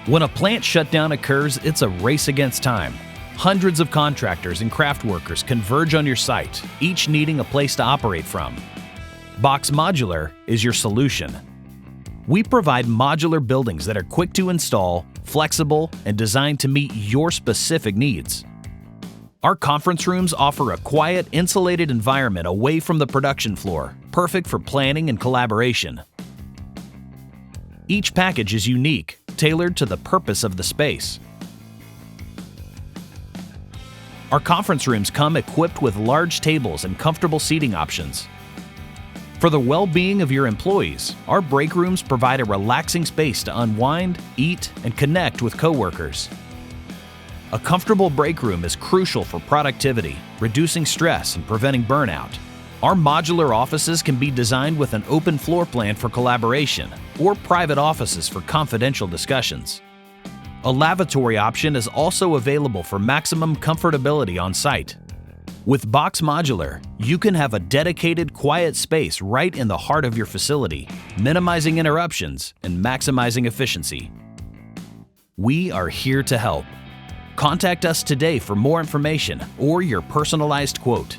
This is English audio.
When a plant shutdown occurs, it's a race against time. Hundreds of contractors and craft workers converge on your site, each needing a place to operate from. BOXX Modular is your solution. We provide modular buildings that are quick to install, flexible, and designed to meet your specific needs. Our conference rooms offer a quiet, insulated environment away from the production floor, perfect for planning and collaboration. Each package is unique, tailored to the purpose of the space. Our conference rooms come equipped with large tables and comfortable seating options. For the well-being of your employees, our break rooms provide a relaxing space to unwind, eat, and connect with coworkers. A comfortable break room is crucial for productivity, reducing stress, and preventing burnout. Our modular offices can be designed with an open floor plan for collaboration or private offices for confidential discussions. A lavatory option is also available for maximum comfortability on site. With BOXX Modular, you can have a dedicated, quiet space right in the heart of your facility, minimizing interruptions and maximizing efficiency. We are here to help. Contact us today for more information or your personalized quote.